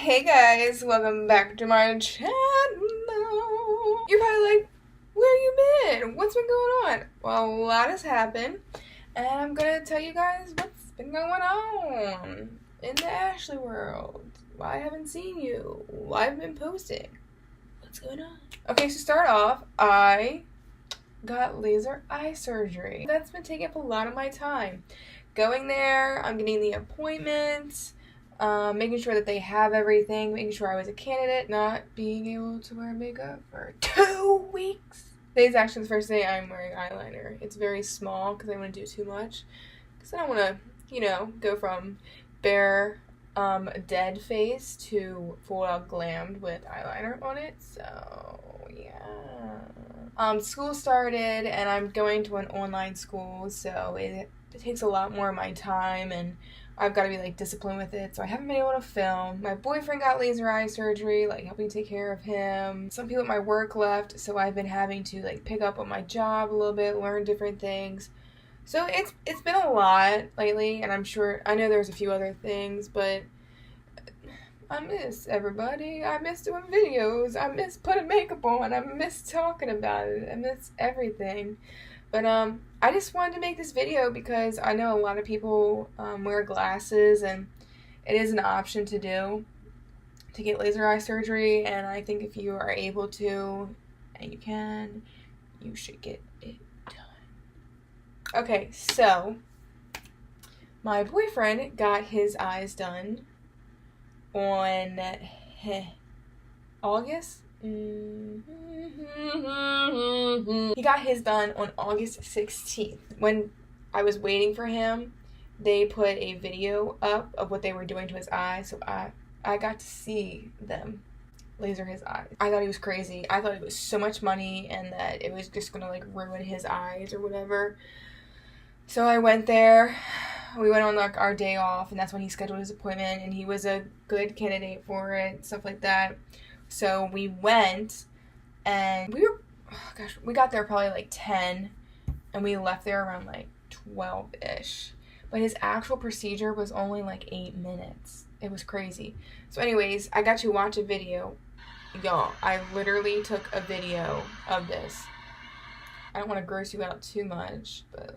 Hey guys, welcome back to my channel. You're probably like, where you been? What's been going on? Well, a lot has happened, and I'm gonna tell you guys what's been going on in the Ashley world. Why I haven't seen you. Why I've been posting. What's going on? Okay, so start off, I got laser eye surgery. That's been taking up a lot of my time. Going there, I'm getting the appointments, making sure that they have everything, making sure I was a candidate, not being able to wear makeup for 2 weeks. Today's actually the first day I'm wearing eyeliner. It's very small because I don't want to do too much. Because I don't want to, go from bare, dead face to full out glammed with eyeliner on it. So, yeah. School started and I'm going to an online school, so it takes a lot more of my time and I've got to be disciplined with it, so I haven't been able to film. My boyfriend got laser eye surgery, helping take care of him. Some people at my work left, so I've been having to pick up on my job a little bit, learn different things. So it's been a lot lately, and I know there's a few other things, but I miss everybody. I miss doing videos. I miss putting makeup on. I miss talking about it. I miss everything. But I just wanted to make this video because I know a lot of people wear glasses, and it is an option to get laser eye surgery, and I think if you are able to, and you can, you should get it done. Okay, so my boyfriend got his eyes done on August. He got his done on August 16th. When I was waiting for him, they put a video up of what they were doing to his eyes, so I got to see them laser his eyes. I thought he was crazy. I thought it was so much money and that it was just gonna ruin his eyes or whatever. So I went there. We went on our day off, and that's when he scheduled his appointment, and he was a good candidate for it, stuff like that. So we went, and we got there probably 10, and we left there around 12-ish. But his actual procedure was only 8 minutes. It was crazy. So anyways, I got to watch a video. Y'all, I literally took a video of this. I don't want to gross you out too much, but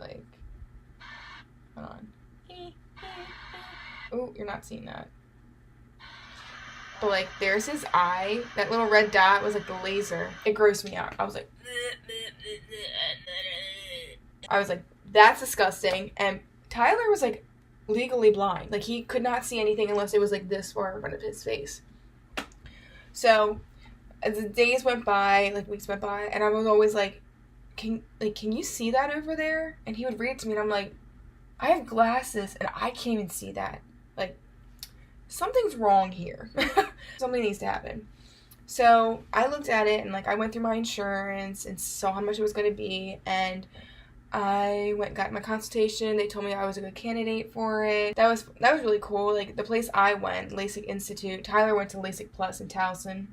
hold on. Oh, you're not seeing that. But there's his eye. That little red dot was the laser. It grossed me out. I was that's disgusting. And Tyler was legally blind. He could not see anything unless it was this far in front of his face. So as the days went by, weeks went by, and I was always can you see that over there? And he would read it to me, and I'm like, I have glasses and I can't even see that. Something's wrong here. Something needs to happen. So I looked at it and I went through my insurance and saw how much it was going to be, and I got my consultation. They told me I was a good candidate for it. That was really cool. The place I went, Lasik Institute. Tyler went to Lasik Plus in Towson.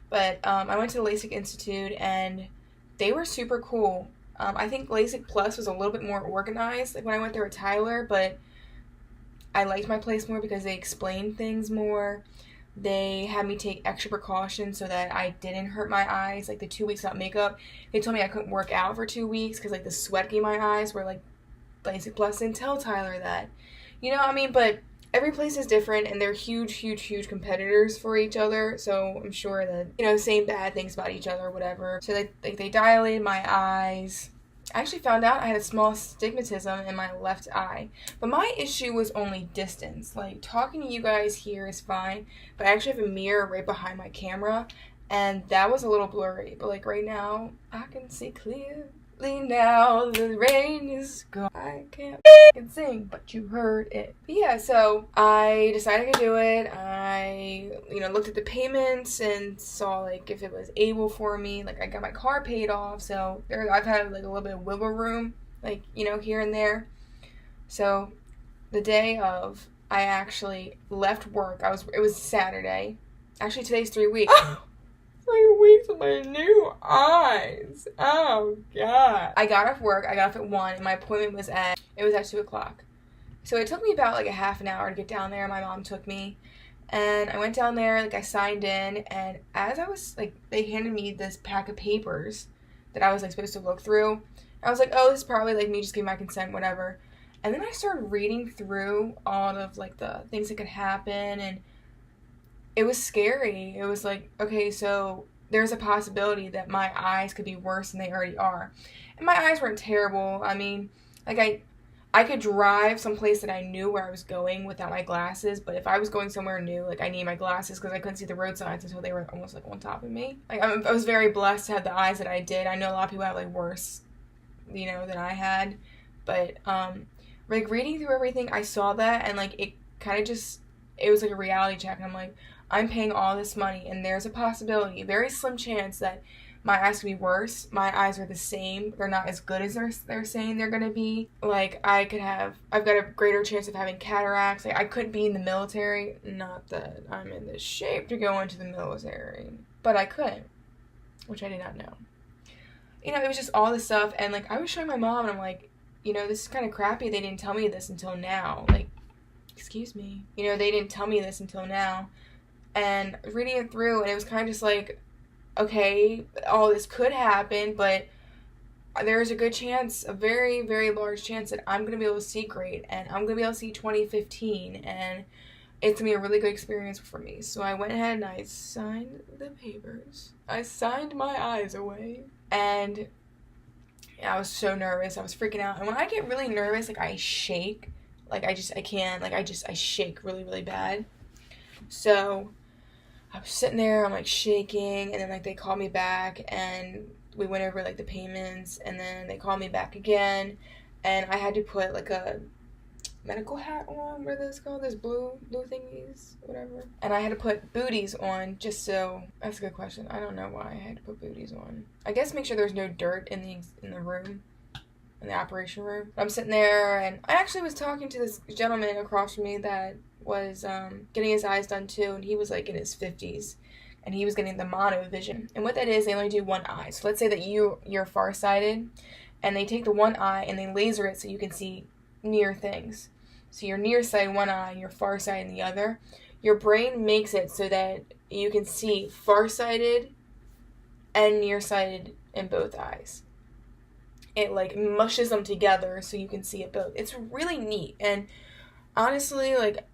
But I went to the Lasik Institute and they were super cool. I think Lasik Plus was a little bit more organized when I went there with Tyler, but I liked my place more because they explained things more. They had me take extra precautions so that I didn't hurt my eyes. The 2 weeks without makeup, they told me I couldn't work out for 2 weeks because the sweat in my eyes were Lasik Plus didn't tell Tyler that. But every place is different, and they're huge competitors for each other, so I'm sure that, saying bad things about each other or whatever. So they dilated my eyes. I actually found out I had a small astigmatism in my left eye, but my issue was only distance. Talking to you guys here is fine, but I actually have a mirror right behind my camera, and that was a little blurry, but right now, I can see clearly now. The rain is gone. I can't sing, but you heard it. But yeah, so I decided to do it. I, looked at the payments and saw if it was able for me. I got my car paid off, so I've had a little bit of wiggle room, here and there. So the day of, I actually left work. It was Saturday. Actually, today's 3 weeks. 3 weeks of my new eyes. Oh, God. I got off work. I got off at 1, and my appointment was at 2 o'clock. So it took me about a half an hour to get down there. My mom took me, And I went down there, like, I signed in, and as I was, like, they handed me this pack of papers that I was, like, supposed to look through. I was like, oh, this is probably, like, me just giving my consent, whatever. And then I started reading through all of, like, the things that could happen, and it was scary. It was like, okay, so there's a possibility that my eyes could be worse than they already are. And my eyes weren't terrible. I mean, like, I could drive someplace that I knew where I was going without my glasses, but if I was going somewhere new, like, I need my glasses because I couldn't see the road signs until they were almost, like, on top of me. Like, I was very blessed to have the eyes that I did. I know a lot of people have, like, worse, you know, than I had, but, like, reading through everything, I saw that, and, like, it kind of just, it was, like, a reality check, and I'm like, I'm paying all this money, and there's a possibility, a very slim chance that my eyes could be worse. My eyes are the same. They're not as good as they're saying they're going to be. Like, I've got a greater chance of having cataracts. Like, I could be in the military. Not that I'm in the shape to go into the military. But I could, which I did not know. You know, it was just all this stuff, and, like, I was showing my mom, and I'm like, you know, this is kind of crappy. They didn't tell me this until now. Like, excuse me. You know, they didn't tell me this until now. And reading it through, and it was kind of just like, okay, all this could happen, but there's a good chance, a very, very large chance that I'm going to be able to see great, and I'm going to be able to see 2015, and it's going to be a really good experience for me. So I went ahead and I signed the papers. I signed my eyes away, and I was so nervous. I was freaking out, and when I get really nervous, like, I shake. Like, I shake really, really bad. So I was sitting there, I'm, like, shaking, and then, like, they called me back, and we went over, like, the payments, and then they called me back again, and I had to put, like, a medical hat on, what are those called, those blue thingies, whatever, and I had to put booties on, just so, that's a good question, I don't know why I had to put booties on, I guess make sure there's no dirt in the room, in the operation room. I'm sitting there, and I actually was talking to this gentleman across from me that was getting his eyes done too, and he was, like, in his 50s, and he was getting the mono vision. And what that is, they only do one eye. So let's say that you're farsighted, and they take the one eye and they laser it so you can see near things. So you're nearsighted one eye, you're farsighted in the other. Your brain makes it so that you can see farsighted and nearsighted in both eyes. It, like, mushes them together so you can see it both. It's really neat, and honestly, like,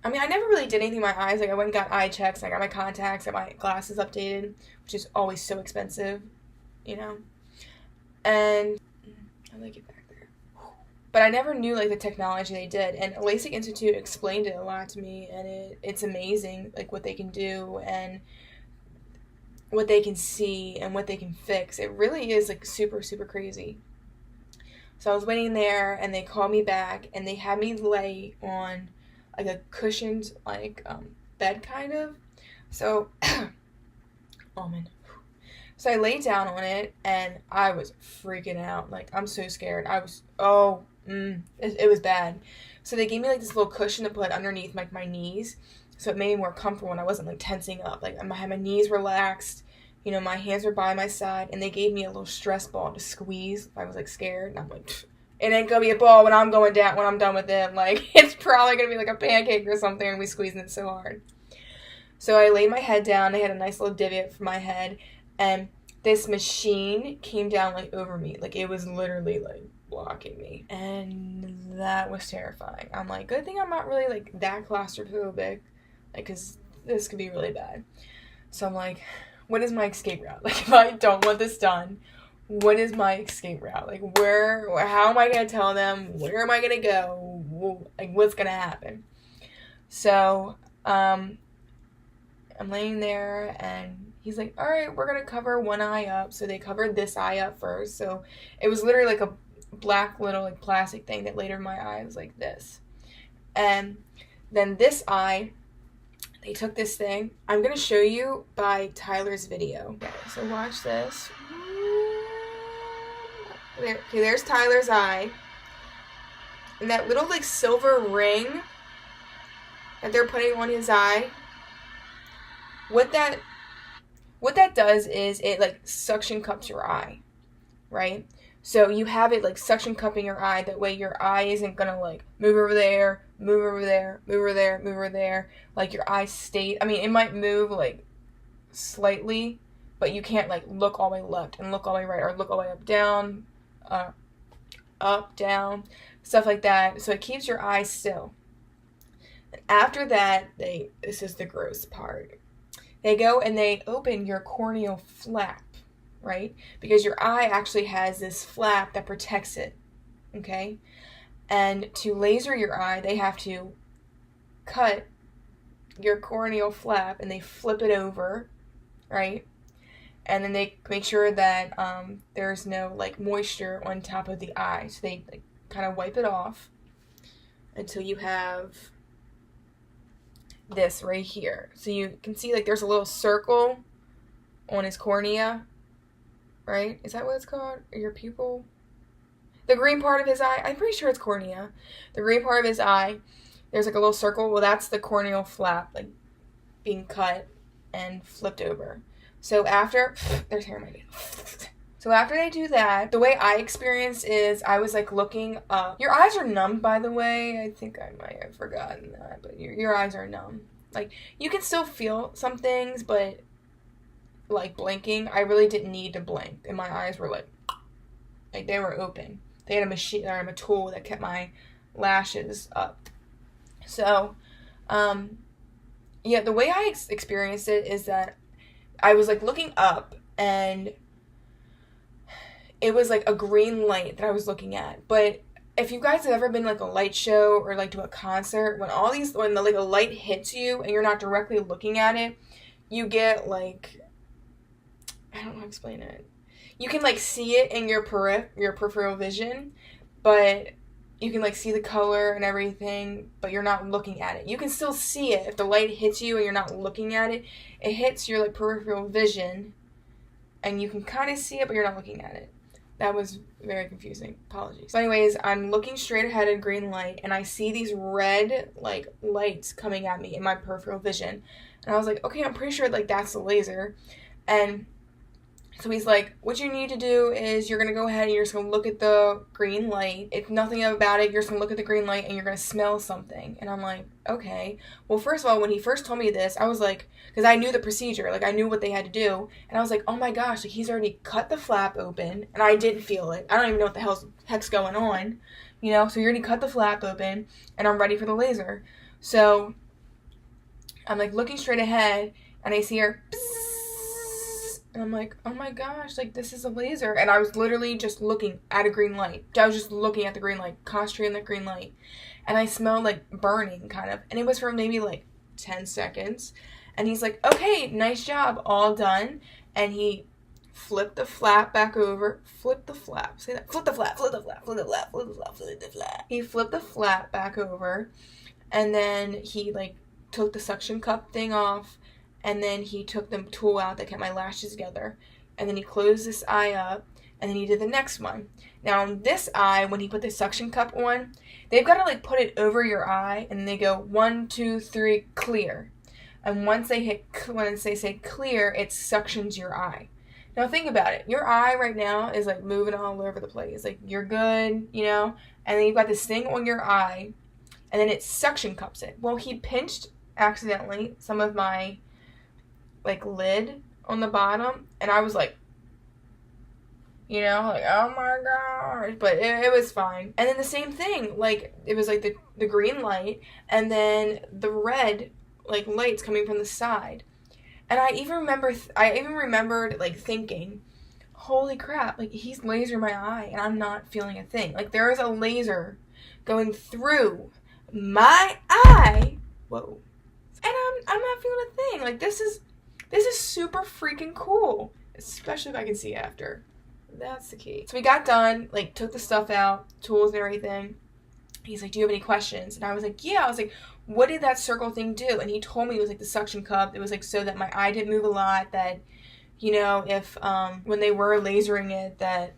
I mean, I never really did anything with my eyes. Like, I went and got eye checks, I got my contacts, got my glasses updated, which is always so expensive, you know? And I like it back there. But I never knew, like, the technology they did. And Lasik Institute explained it a lot to me, and it's amazing, like, what they can do and what they can see and what they can fix. It really is, like, super, super crazy. So I was waiting there, and they called me back, and they had me lay on, like, a cushioned, like, bed, kind of. So, oh, man. So I laid down on it, and I was freaking out. Like, I'm so scared. I was, it was bad. So they gave me, like, this little cushion to put underneath, like, my knees. So it made me more comfortable when I wasn't, like, tensing up. Like, I had my knees relaxed. You know, my hands were by my side, and they gave me a little stress ball to squeeze if I was, like, scared. And I'm like, it ain't gonna be a ball when I'm done with it. Like, it's probably gonna be like a pancake or something, and we squeezing it so hard. So I laid my head down. They had a nice little divot for my head, and this machine came down, like, over me. Like, it was literally, like, blocking me, and that was terrifying. I'm like, good thing I'm not really, like, that claustrophobic, like, because this could be really bad. So I'm like, what is my escape route? Like, if I don't want this done, what is my escape route? Like, how am I going to tell them? Where am I going to go? Like, what's going to happen? So, I'm laying there, and he's like, all right, we're going to cover one eye up. So they covered this eye up first. So it was literally like a black little, like, plastic thing that later my eye was like this. And then this eye, they took this thing. I'm going to show you by Tyler's video. Okay, so watch this. Okay, there's Tyler's eye. And that little, like, silver ring that they're putting on his eye, what that does is it, like, suction cups your eye, right? So you have it like suction cupping your eye. That way your eye isn't gonna like move over there, move over there, move over there, move over there. Like your eye stay. I mean, it might move like slightly, but you can't like look all the way left and look all the way right, or look all the way up, down, stuff like that. So it keeps your eye still. And after that, this is the gross part. They go and they open your corneal flap, right? Because your eye actually has this flap that protects it, okay? And to laser your eye, they have to cut your corneal flap and they flip it over, right? And then they make sure that there's no like moisture on top of the eye. So they like kind of wipe it off until you have this right here. So you can see like there's a little circle on his cornea, right? Is that what it's called? Or your pupil? The green part of his eye, I'm pretty sure it's cornea. The green part of his eye, there's like a little circle. Well, that's the corneal flap, like being cut and flipped over. So after, there's hair in my face. So after they do that, the way I experienced is I was like looking up. Your eyes are numb, by the way. I think I might have forgotten that, but your eyes are numb. Like, you can still feel some things, but like blinking, I really didn't need to blink. And my eyes were like they were open. They had a machine or a tool that kept my lashes up. So, yeah, the way I experienced it is that I was like looking up and it was like a green light that I was looking at. But if you guys have ever been like a light show or like to a concert, when the like a light hits you and you're not directly looking at it, you get like, I don't know how to explain it. You can like see it in your peripheral vision, but you can like see the color and everything, but you're not looking at it. You can still see it if the light hits you and you're not looking at it. It hits your like peripheral vision, and you can kind of see it, but you're not looking at it. That was very confusing. Apologies. So anyways, I'm looking straight ahead at green light, and I see these red like lights coming at me in my peripheral vision, and I was like, okay, I'm pretty sure like that's the laser, and so he's like, what you need to do is you're going to go ahead and you're just going to look at the green light. It's nothing about it. You're just going to look at the green light and you're going to smell something. And I'm like, okay. Well, first of all, when he first told me this, I was like, because I knew the procedure. Like, I knew what they had to do. And I was like, oh my gosh, like, he's already cut the flap open. And I didn't feel it. I don't even know what the heck's going on. You know, so you already cut the flap open and I'm ready for the laser. So I'm like looking straight ahead and I see her, and I'm like, oh my gosh, like this is a laser. And I was literally just looking at a green light. I was just looking at the green light, concentrating on the green light. And I smelled like burning kind of. And it was for maybe like 10 seconds. And he's like, okay, nice job, all done. And he flipped the flap back over. Flip the flap. Say that. Flip the flap, flip the flap, flip the flap, flip the flap, flip the flap. He flipped the flap back over. And then he like took the suction cup thing off. And then he took the tool out that kept my lashes together. And then he closed this eye up. And then he did the next one. Now, on this eye, when he put the suction cup on, they've got to, like, put it over your eye. And they go, 1, 2, 3, clear. And once they say clear, it suctions your eye. Now, think about it. Your eye right now is, like, moving all over the place. Like, you're good, you know? And then you've got this thing on your eye. And then it suction cups it. Well, he pinched, accidentally, some of my like lid on the bottom, and I was like, you know, like, oh my gosh, but it was fine. And then the same thing, like it was like the green light and then the red like lights coming from the side. And I even remembered like thinking, holy crap, like he's lasering my eye and I'm not feeling a thing. Like there is a laser going through my eye, whoa, and I'm not feeling a thing. Like this is super freaking cool, especially if I can see after. That's the key. So we got done, like took the stuff out, tools and everything. He's like, do you have any questions? And I was like, yeah. I was like, what did that circle thing do? And he told me it was like the suction cup. It was like so that my eye didn't move a lot, that, you know, if when they were lasering it, that,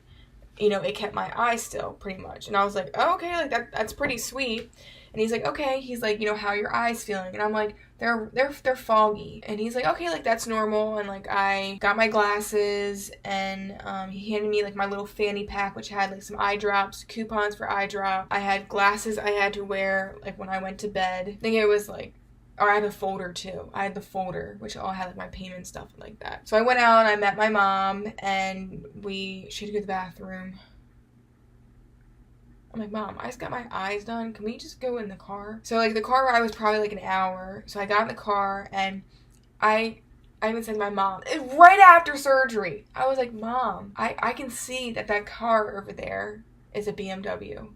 you know, it kept my eye still pretty much. And I was like, oh, okay, like that's pretty sweet. And he's like, okay. He's like, you know, how are your eyes feeling? And I'm like, they're foggy. And he's like, okay, like that's normal. And like I got my glasses, and he handed me like my little fanny pack, which had like some eye drops, coupons for eye drop. I had glasses I had to wear like when I went to bed. I think it was like, or I had a folder too. I had the folder, which all had like my payment stuff and like that. So I went out, I met my mom, and she had to go to the bathroom. I'm like, Mom, I just got my eyes done. Can we just go in the car? So like the car ride was probably like an hour. So I got in the car, and I even said to my mom, right after surgery, I was like, Mom, I can see that car over there is a BMW.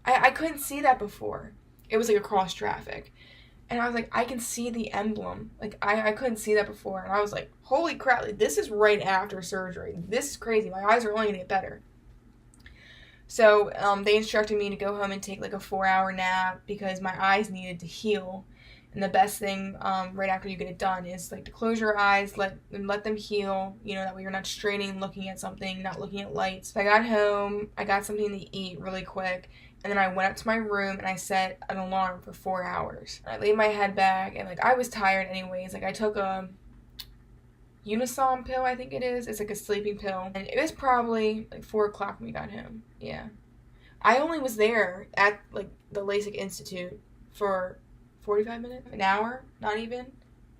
I couldn't see that before. It was like across traffic. And I was like, I can see the emblem. Like, I couldn't see that before. And I was like, holy crap, like, this is right after surgery. This is crazy. My eyes are only going to get better. So they instructed me to go home and take like a 4-hour nap because my eyes needed to heal. And the best thing right after you get it done is like to close your eyes, let them heal, you know, that way you're not straining, looking at something, not looking at lights. So I got home, I got something to eat really quick. And then I went up to my room and I set an alarm for 4 hours. I laid my head back, and like I was tired anyways. Like I took a Unisom pill, I think it is. It's like a sleeping pill. And it was probably like 4 o'clock when we got home. Yeah. I only was there at like the Lasik Institute for 45 minutes, an hour, not even.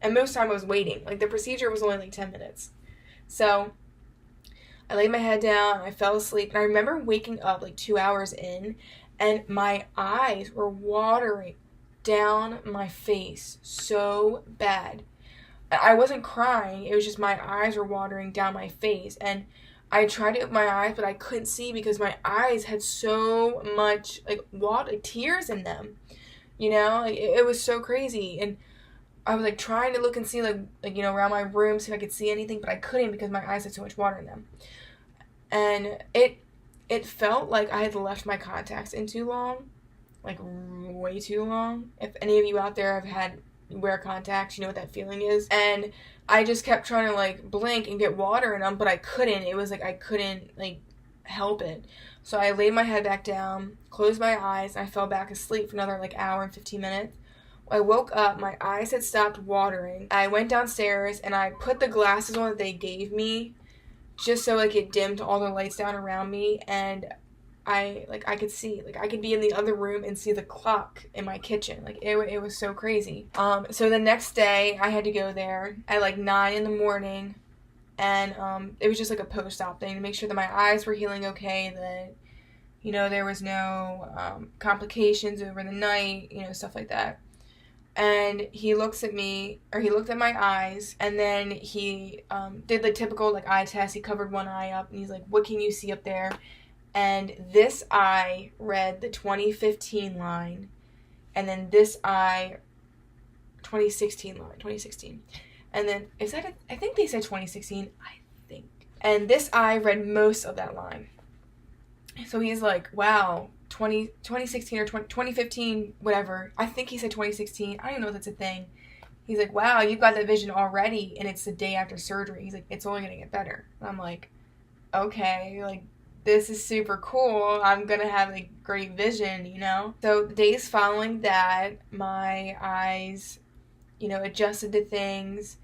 And most time I was waiting. Like the procedure was only like 10 minutes. So I laid my head down, I fell asleep, and I remember waking up like 2 hours in, and my eyes were watering down my face so bad. I wasn't crying, it was just my eyes were watering down my face. And I tried to open my eyes, but I couldn't see because my eyes had so much like water, like tears in them. You know, like it was so crazy. And I was like trying to look and see like you know, around my room, see if I could see anything, but I couldn't because my eyes had so much water in them. And it felt like I had left my contacts in too long, like way too long. If any of you out there have had wear contacts, you know what that feeling is. And I just kept trying to like blink and get water in them, but I couldn't. It was like I couldn't like help it. So I laid my head back down, closed my eyes, and I fell back asleep for another like hour and 15 minutes. I woke up, my eyes had stopped watering. I went downstairs and I put the glasses on that they gave me, just so like it dimmed all the lights down around me, and I could see, like I could be in the other room and see the clock in my kitchen. Like it was so crazy. So the next day I had to go there at like 9 in the morning, and it was just like a post-op thing to make sure that my eyes were healing okay, that you know there was no complications over the night, you know, stuff like that. And he looked at my eyes, and then he did the typical like eye test. He covered one eye up, and he's like, "What can you see up there?" And this eye read the 2015 line, and then this eye 2016 line, 2016. And then I think they said 2016, I think. And this eye read most of that line. So he's like, wow, 2016 or 2015, whatever. I think he said 2016. I don't even know if that's a thing. He's like, wow, you've got that vision already, and it's the day after surgery. He's like, it's only going to get better. And I'm like, okay, like, this is super cool. I'm going to have like great vision, you know? So the days following that, my eyes, you know, adjusted to things.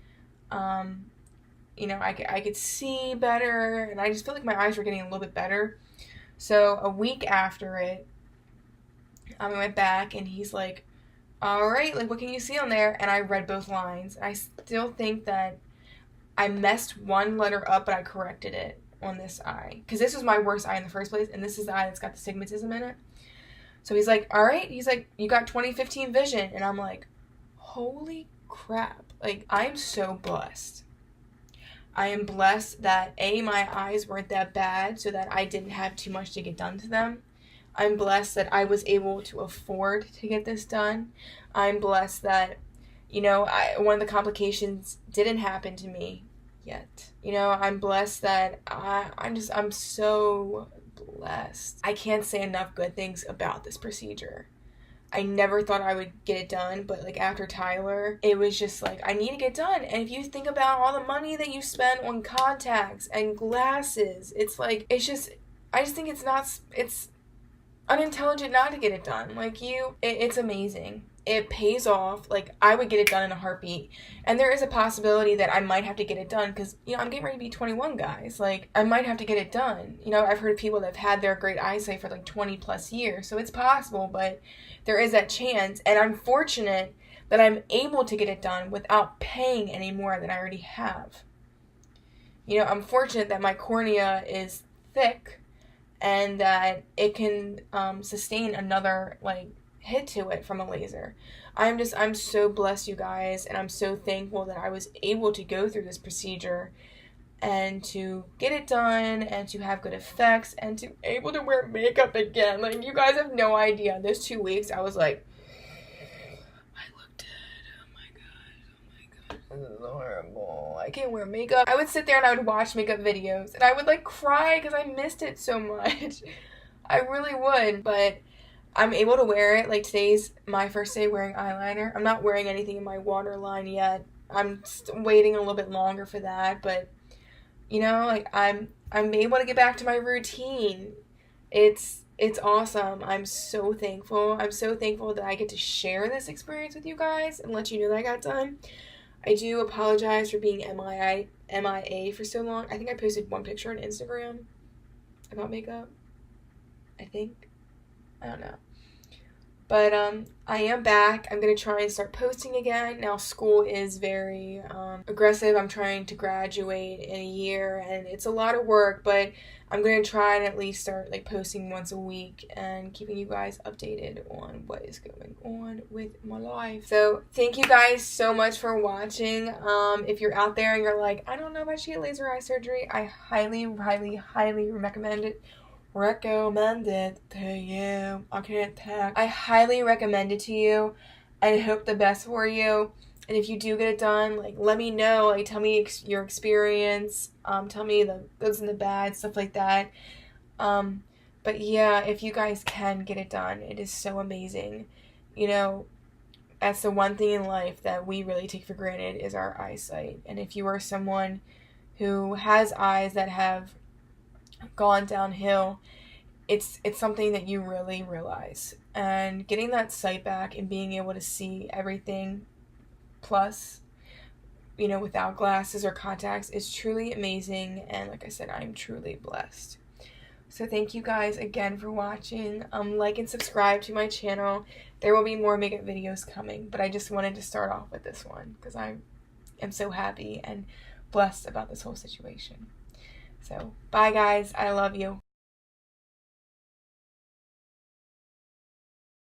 You know, I could see better, and I just felt like my eyes were getting a little bit better. So a week after it, I went back, and he's like, all right, like, what can you see on there? And I read both lines. I still think that I messed one letter up, but I corrected it on this eye. Because this was my worst eye in the first place, and this is the eye that's got the stigmatism in it. So he's like, all right. He's like, you got 2015 vision. And I'm like, holy crap. Like, I'm so blessed. I am blessed that, A, my eyes weren't that bad, so that I didn't have too much to get done to them. I'm blessed that I was able to afford to get this done. I'm blessed that, you know, one of the complications didn't happen to me yet. You know, I'm blessed that I'm so blessed. I can't say enough good things about this procedure. I never thought I would get it done, but like after Tyler, it was just like, I need to get done. And if you think about all the money that you spend on contacts and glasses, it's like, I just think it's unintelligent not to get it done. Like it's amazing. it pays off. Like, I would get it done in a heartbeat. And there is a possibility that I might have to get it done because, you know, I'm getting ready to be 21, guys. Like, I might have to get it done. You know, I've heard of people that have had their great eyesight for like 20 plus years. So it's possible, but there is that chance. And I'm fortunate that I'm able to get it done without paying any more than I already have. You know, I'm fortunate that my cornea is thick and that it can sustain another, like, hit to it from a laser. I'm so blessed, you guys, and I'm so thankful that I was able to go through this procedure and to get it done and to have good effects and to able to wear makeup again. Like, you guys have no idea. Those 2 weeks, I was like, I look dead. Oh my god. This is horrible. I can't wear makeup. I would sit there and I would watch makeup videos and I would like cry because I missed it so much. I really would, but I'm able to wear it. Like, today's my first day wearing eyeliner. I'm not wearing anything in my waterline yet. I'm waiting a little bit longer for that, but you know, like, I'm able to get back to my routine. It's awesome. I'm so thankful. I'm so thankful that I get to share this experience with you guys and let you know that I got done. I do apologize for being MIA for so long. I think I posted one picture on Instagram about makeup. I think. I don't know. But I am back. I'm going to try and start posting again. Now school is very aggressive. I'm trying to graduate in a year and it's a lot of work, but I'm going to try and at least start like posting once a week and keeping you guys updated on what is going on with my life. So thank you guys so much for watching. If you're out there and you're like, I don't know if I should get laser eye surgery, I highly, highly, highly recommend it. Recommend it to you. I can't talk. I highly recommend it to you. I hope the best for you. And if you do get it done, like, let me know. Like, tell me your experience. Tell me the goods and the bad, stuff like that. But yeah, if you guys can get it done, it is so amazing. You know, that's the one thing in life that we really take for granted is our eyesight. And if you are someone who has eyes that have gone downhill, it's something that you really realize. And getting that sight back and being able to see everything plus, you know, without glasses or contacts is truly amazing. And like I said, I'm truly blessed. So thank you guys again for watching. Like and subscribe to my channel. There will be more makeup videos coming, but I just wanted to start off with this one because I am so happy and blessed about this whole situation. So, bye guys. I love you.